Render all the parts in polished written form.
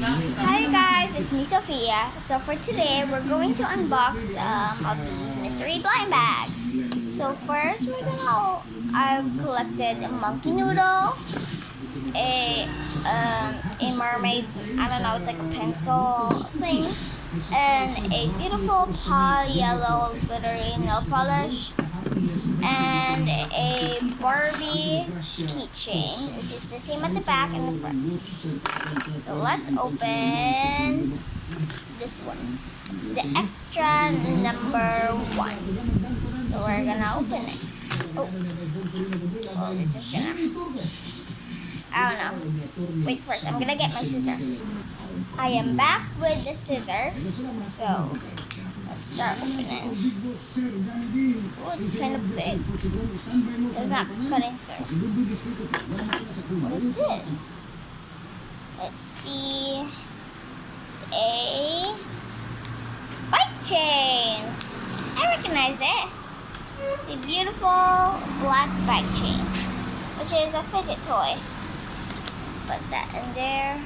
Hi guys, it's me Sophia. So for today, we're going to unbox of these mystery blind bags. So first, I've collected a monkey noodle, a mermaid, I don't know, it's like a pencil thing, and a beautiful yellow glittery nail polish, and a Barbie keychain, which is the same at the back and the front. So let's open this one. It's the extra number 1. So we're gonna open it. Oh, we're just gonna, I don't know. Wait first, I'm gonna get my scissors. I am back with the scissors. So let's start opening. Oh, it's kind of big. It's not cutting through. What is this? Let's see. It's a bike chain. I recognize it. It's a beautiful black bike chain, which is a fidget toy. Put that in there.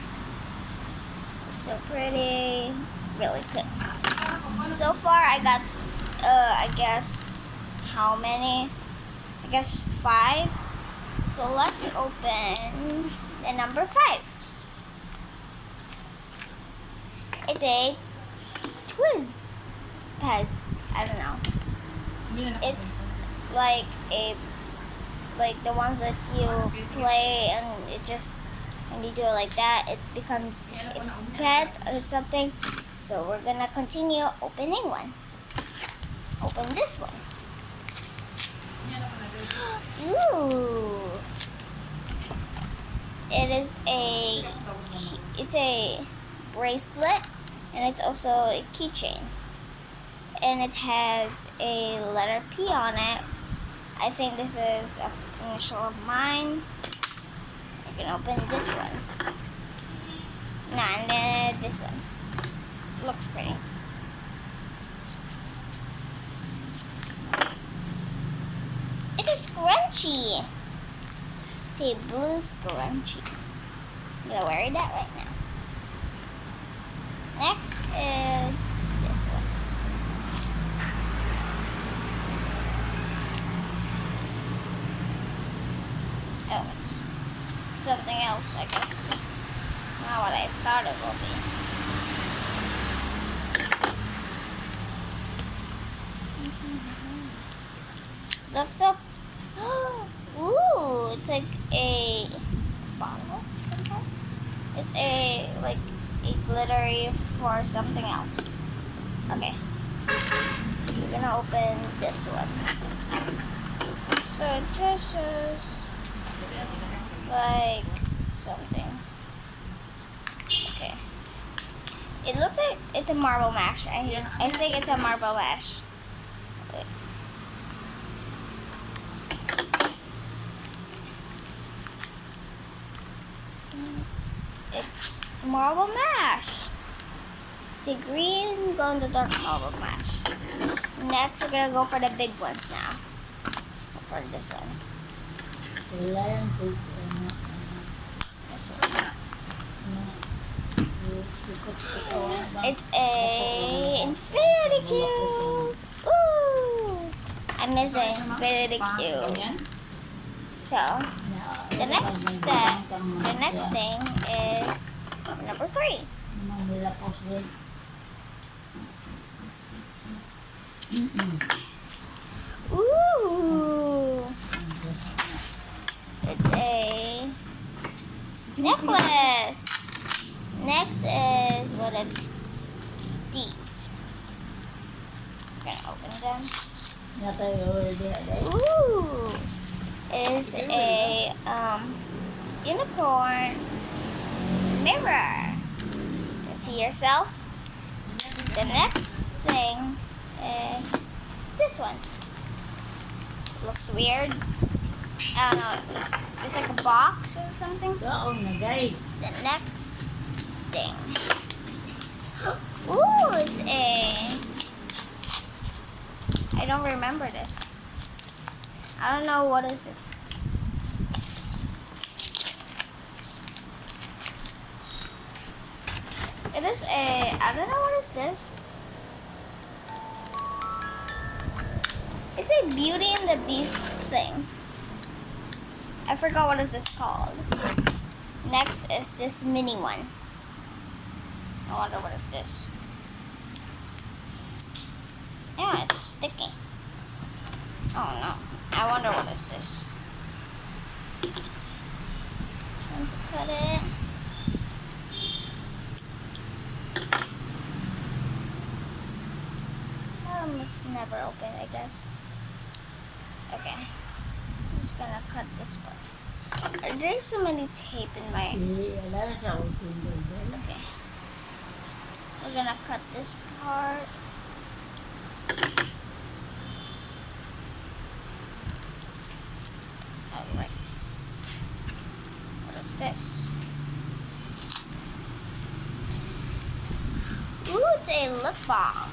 It's so pretty. Really good. So far, I got, I guess, how many? I guess 5. So let's open the number 5. It's a Twiz Pez. I don't know. It's like the ones that you play and it just, when you do it like that, it becomes a pet or something. So we're gonna continue opening one. Open this one. Ooh! It's a bracelet, and it's also a keychain. And it has a letter P on it. I think this is an initial of mine. I can open this one. And then this one. Looks pretty. It's a scrunchie. It's a blue scrunchie. I'm gonna wear that right now. Next is this one. Oh, it's something else, I guess. Not what I thought it would be. Looks up. Ooh, it's like a bottle. It's a glittery for something else. Okay, we're gonna open this one. So it just is like something. Okay, it looks like it's a marble mash. I think it's a marble mash. Wait. It's marble mash. It's a green glow in the dark marble mash. Next, we're gonna go for the big ones now. For this one. It's a Infinity Cube. Ooh! I miss the Infinity Cube. So the next thing is number 3. Ooh! It's a necklace. Next is what are these? I'm gonna open them. Ooh! Is a unicorn mirror. You can see yourself. The next thing is this one. Looks weird. I don't know. It's like a box or something. The next thing. Ooh, it's a. I don't remember this. I don't know what is this. It is a, I don't know what is this. It's a Beauty and the Beast thing. I forgot what is this called. Next is this mini one. I wonder what is this. Yeah, it's sticky. Oh no. I wonder what is this. Time to cut it. That must never open, I guess. Okay. I'm just gonna cut this part. There's so many tape in my... Okay. We're gonna cut this part. Alright. What is this? Ooh, it's a lip balm.